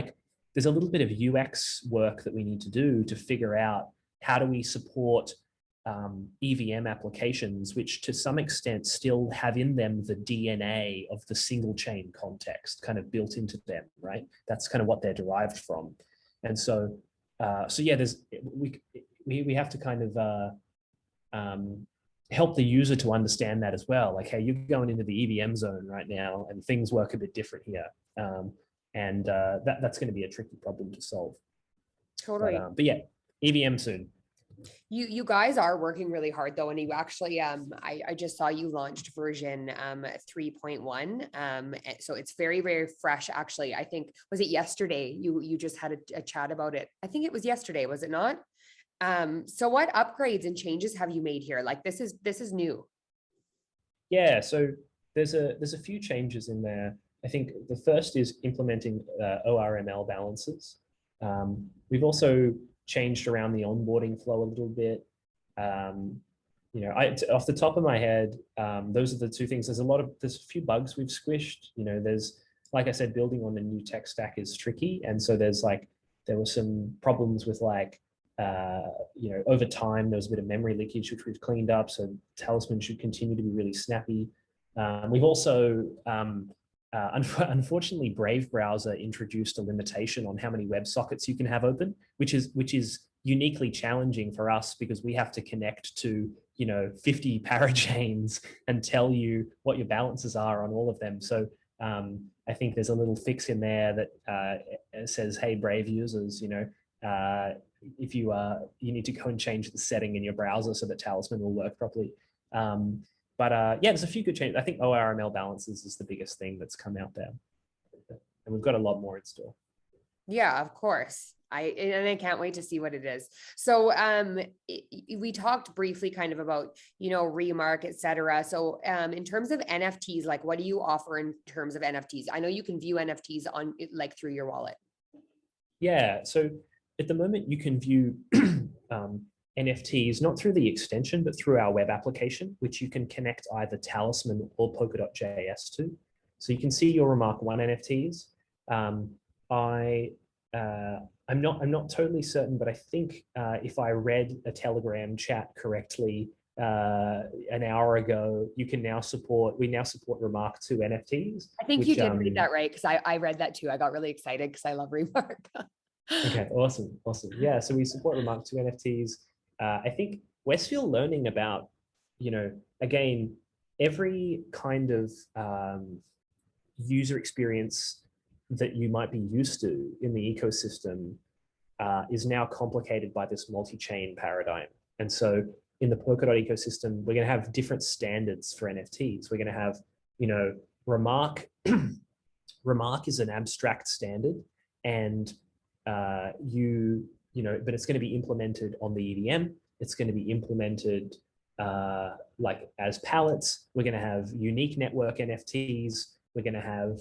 there's a little bit of UX work that we need to do to figure out how do we support EVM applications, which to some extent still have in them the DNA of the single chain context kind of built into them, right? That's kind of what they're derived from. And so, yeah, we have to kind of help the user to understand that as well. Like, hey, you're going into the EVM zone right now and things work a bit different here. That's going to be a tricky problem to solve. Totally. But yeah, EVM soon. You guys are working really hard though, and you actually I just saw you launched version 3.1, so it's very, very fresh. Actually, I think, was it yesterday you just had a chat about it? I think it was yesterday, was it not? So what upgrades and changes have you made here? Like, this is new. Yeah, so there's a few changes in there. I think the first is implementing ORML balances. We've also changed around the onboarding flow a little bit. Off the top of my head, those are the two things. There's a few bugs we've squished. There's, like I said, building on a new tech stack is tricky. And so there were some problems with over time, there was a bit of memory leakage, which we've cleaned up. So Talisman should continue to be really snappy. We've also, unfortunately, Brave browser introduced a limitation on how many WebSockets you can have open, which is uniquely challenging for us because we have to connect to 50 parachains and tell you what your balances are on all of them. So I think there's a little fix in there that says, hey, Brave users, if you need to go and change the setting in your browser so that Talisman will work properly. Yeah, there's a few good changes. I think ORML balances is the biggest thing that's come out there, and we've got a lot more in store. Yeah, of course. I can't wait to see what it is. So we talked briefly kind of about, RMRK, et cetera. So in terms of NFTs, like, what do you offer in terms of NFTs? I know you can view NFTs on through your wallet. Yeah. So at the moment you can view NFTs, not through the extension, but through our web application, which you can connect either Talisman or Polkadot.js to. So you can see your RMRK 1 NFTs. I'm not totally certain, but I think if I read a Telegram chat correctly an hour ago, we now support RMRK 2 NFTs. I think you did read that right, because I read that too. I got really excited because I love RMRK. Okay, awesome. Yeah, so we support RMRK 2 NFTs. I think we're still learning about, again, every kind of user experience that you might be used to in the ecosystem is now complicated by this multi-chain paradigm. And so in the Polkadot ecosystem, we're going to have different standards for NFTs. We're going to have, RMRK. RMRK is an abstract standard, and but it's going to be implemented on the EVM. It's going to be implemented as palettes. We're going to have unique network NFTs. We're going to have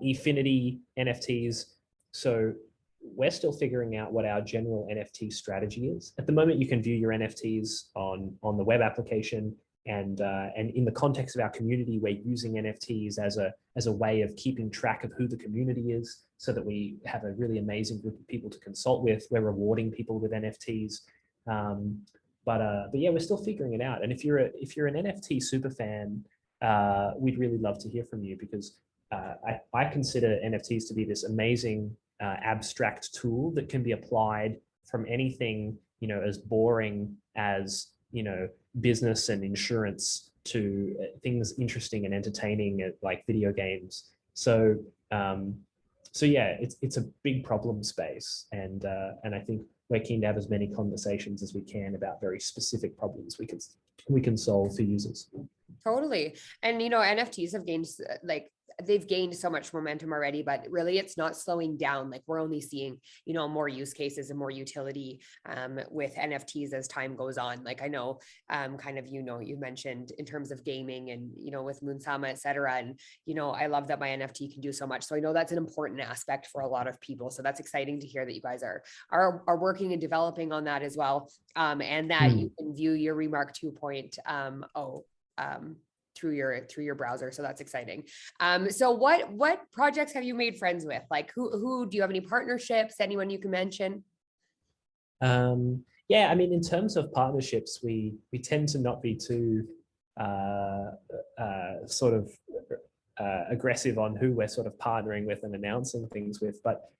Efinity NFTs. So we're still figuring out what our general NFT strategy is. At the moment, you can view your NFTs on the web application, and in the context of our community, we're using NFTs as a way of keeping track of who the community is, so that we have a really amazing group of people to consult with. We're rewarding people with NFTs. But yeah, we're still figuring it out. And if you're an NFT super fan, we'd really love to hear from you, because I consider NFTs to be this amazing abstract tool that can be applied from anything, as boring as, business and insurance to things interesting and entertaining like video games. So yeah, it's a big problem space, and I think we're keen to have as many conversations as we can about very specific problems we can solve for users. Totally. And, NFTs have gained, they've gained so much momentum already, but really it's not slowing down. Like, we're only seeing, more use cases and more utility with NFTs as time goes on. Like, I know you mentioned in terms of gaming and, with Moonsama, et cetera. And, I love that my NFT can do so much. So I know that's an important aspect for a lot of people. So that's exciting to hear that you guys are working and developing on that as well. And that you can view your RMRK 2.0 through your browser. So that's exciting. So what projects have you made friends with? Like, who do you have any partnerships? Anyone you can mention? Yeah, I mean, in terms of partnerships, we tend to not be too sort of aggressive on who we're sort of partnering with and announcing things with, but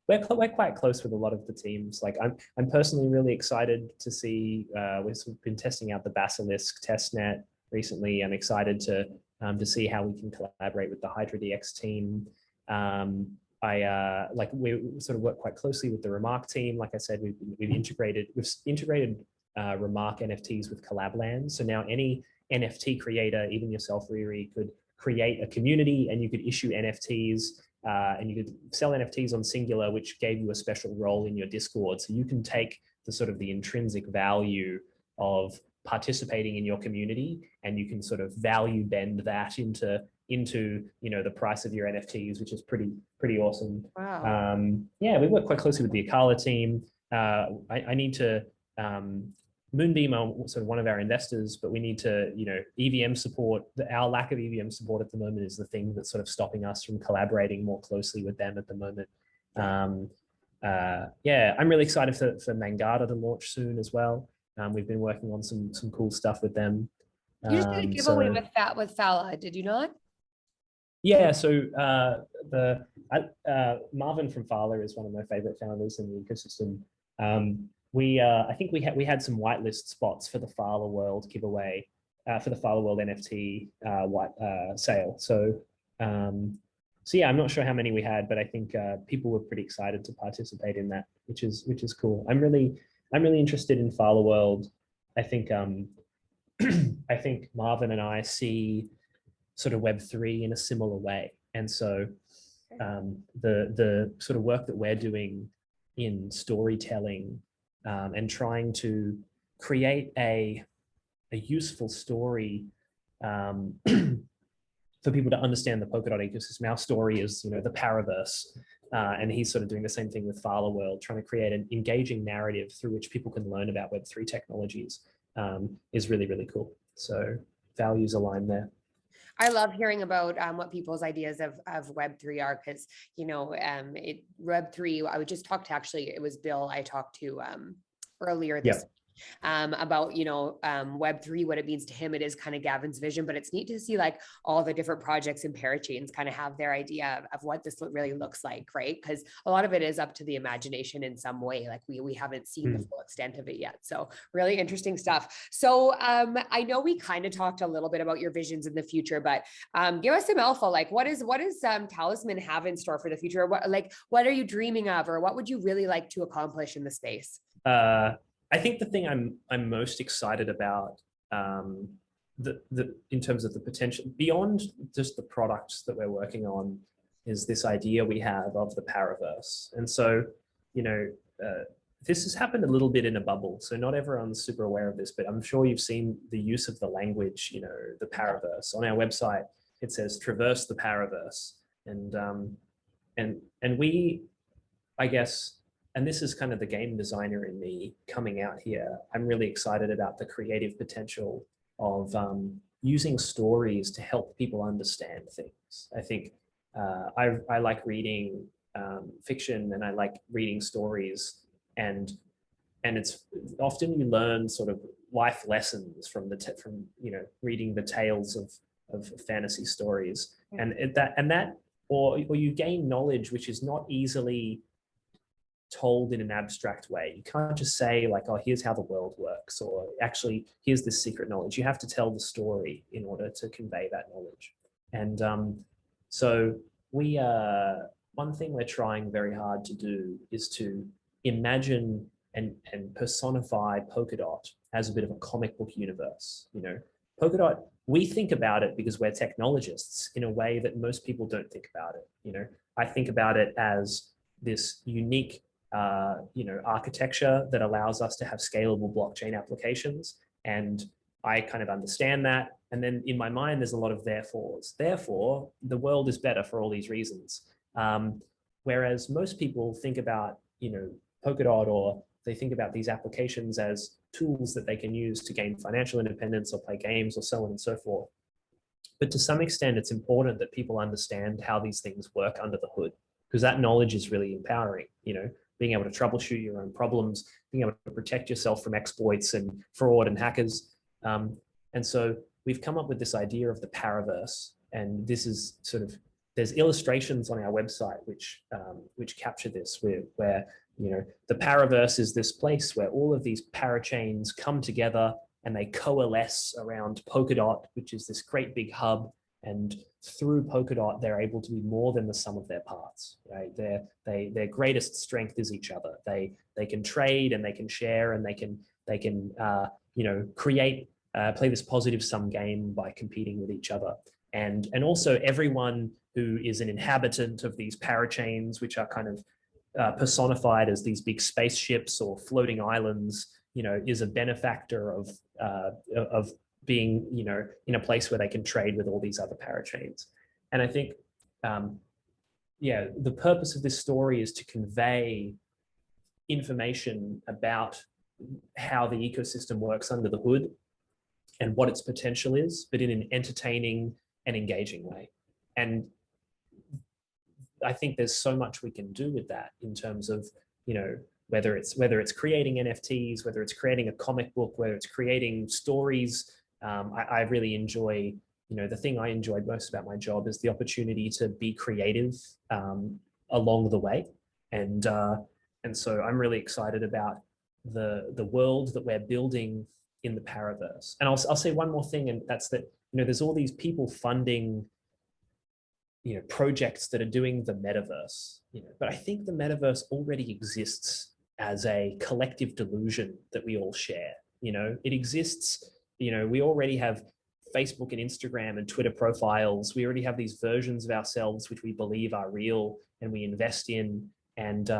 we're quite close with a lot of the teams. Like I'm personally really excited to see, we've been testing out the Basilisk testnet recently. I'm excited to see how we can collaborate with the Hydra DX team. We sort of work quite closely with the RMRK team. Like I said, we've integrated RMRK NFTs with Collabland. So now any NFT creator, even yourself, Riri, could create a community and you could issue NFTs and you could sell NFTs on Singular, which gave you a special role in your Discord. So you can take the sort of the intrinsic value of participating in your community and you can sort of value bend that into the price of your NFTs, which is pretty awesome. Wow. Yeah, we work quite closely with the Agyle team. I need to Moonbeam are sort of one of our investors, but we need to, EVM support. Our lack of EVM support at the moment is the thing that's sort of stopping us from collaborating more closely with them at the moment. Yeah, I'm really excited for Mangata to launch soon as well. We've been working on some cool stuff with them. You just did a giveaway with Fala, did you not? Yeah, so Marvin from Fala is one of my favorite founders in the ecosystem. I think we had some whitelist spots for the Fala World giveaway, for the Fala World NFT sale. So yeah, I'm not sure how many we had, but I think people were pretty excited to participate in that, which is cool. I'm really interested in Fala World. I think I think Marvin and I see sort of Web3 in a similar way, and so the sort of work that we're doing in storytelling and trying to create a useful story for people to understand the Polkadot ecosystem. Our story is, the Paraverse, and he's sort of doing the same thing with Fala World, trying to create an engaging narrative through which people can learn about Web3 technologies, is really, really cool. So values align there. I love hearing about what people's ideas of Web3 are, because, Web3, I would just talk to, actually, it was Bill I talked to earlier this about Web3, what it means to him. It is kind of Gavin's vision, but it's neat to see like all the different projects and parachains kind of have their idea of what this really looks like, right? Because a lot of it is up to the imagination in some way. Like we haven't seen the full extent of it yet. So really interesting stuff. So I know we kind of talked a little bit about your visions in the future, but give us some alpha. Like what is Talisman have in store for the future? What are you dreaming of, or what would you really like to accomplish in the space? I think the thing I'm most excited about, in terms of the potential beyond just the products that we're working on, is this idea we have of the Paraverse. And so, this has happened a little bit in a bubble, so not everyone's super aware of this, but I'm sure you've seen the use of the language, the Paraverse. On our website, it says traverse the Paraverse, and we, I guess. And this is kind of the game designer in me coming out here. I'm really excited about the creative potential of using stories to help people understand things. I think I like reading fiction, and I like reading stories, and it's often you learn sort of life lessons from reading the tales of fantasy stories, and or you gain knowledge which is not easily told in an abstract way. You can't just say like, oh, here's how the world works, or actually here's this secret knowledge. You have to tell the story in order to convey that knowledge. And so one thing we're trying very hard to do is to imagine and personify Polkadot as a bit of a comic book universe. Polkadot, we think about it because we're technologists in a way that most people don't think about it. I think about it as this unique architecture that allows us to have scalable blockchain applications. And I kind of understand that. And then in my mind, there's a lot of therefores. Therefore, the world is better for all these reasons. Whereas most people think about, Polkadot, or they think about these applications as tools that they can use to gain financial independence or play games or so on and so forth. But to some extent, it's important that people understand how these things work under the hood, because that knowledge is really empowering. being able to troubleshoot your own problems, being able to protect yourself from exploits and fraud and hackers. And so we've come up with this idea of the Paraverse, and this is sort of, there's illustrations on our website which capture this, where the Paraverse is this place where all of these parachains come together and they coalesce around Polkadot, which is this great big hub. And through Polkadot, they're able to be more than the sum of their parts, right? Their greatest strength is each other. They can trade and they can share and they can create, play this positive sum game by competing with each other. And also everyone who is an inhabitant of these parachains, which are kind of personified as these big spaceships or floating islands, is a benefactor of being, in a place where they can trade with all these other parachains. And I think, the purpose of this story is to convey information about how the ecosystem works under the hood and what its potential is, but in an entertaining and engaging way. And I think there's so much we can do with that in terms of, whether it's creating NFTs, whether it's creating a comic book, whether it's creating stories. I really enjoy, the thing I enjoyed most about my job is the opportunity to be creative along the way. And so I'm really excited about the world that we're building in the Paraverse. And I'll say one more thing, and that's that, there's all these people funding, projects that are doing the metaverse, but I think the metaverse already exists as a collective delusion that we all share. It exists. We already have Facebook and Instagram and Twitter profiles. We already have these versions of ourselves which we believe are real and we invest in, and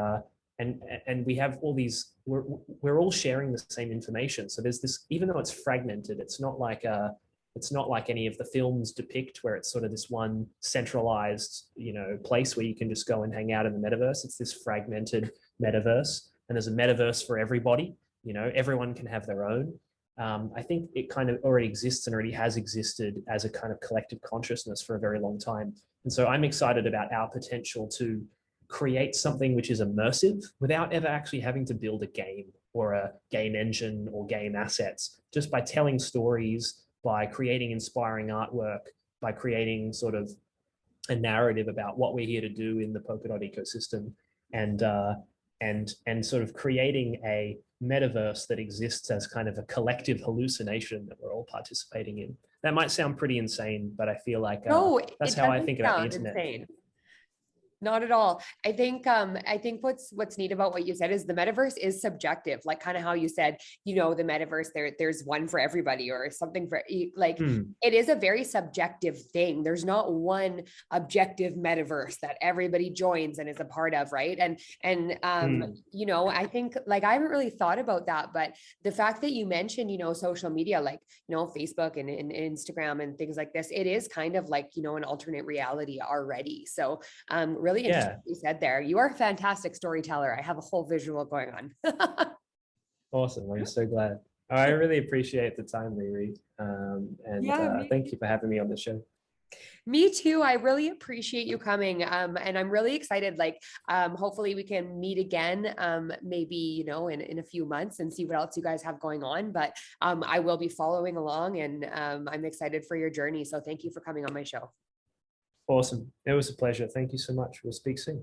we have all these. We're all sharing the same information. So there's this, even though it's fragmented, it's not like any of the films depict, where it's sort of this one centralized, place where you can just go and hang out in the metaverse. It's this fragmented metaverse, and there's a metaverse for everybody. Everyone can have their own. I think it kind of already exists and already has existed as a kind of collective consciousness for a very long time. And so I'm excited about our potential to create something which is immersive without ever actually having to build a game or a game engine or game assets, just by telling stories, by creating inspiring artwork, by creating sort of a narrative about what we're here to do in the Polkadot ecosystem, and sort of creating a metaverse that exists as kind of a collective hallucination that we're all participating in. That might sound pretty insane, but I feel like that's how I think about the internet. Insane. Not at all. I think what's neat about what you said is the metaverse is subjective, like kind of how you said, the metaverse, there's one for everybody or something for it is a very subjective thing. There's not one objective metaverse that everybody joins and is a part of, right? And I think I haven't really thought about that, but the fact that you mentioned, social media, Facebook and Instagram and things like this, it is kind of like, an alternate reality already. So really interesting what you said there. You are a fantastic storyteller. I have a whole visual going on. Awesome. I'm so glad. I really appreciate the time, Riri. Thank you for having me on the show. Me too. I really appreciate you coming. And I'm really excited. Hopefully we can meet again, maybe, in a few months and see what else you guys have going on. But I will be following along, and I'm excited for your journey. So thank you for coming on my show. Awesome. It was a pleasure. Thank you so much. We'll speak soon.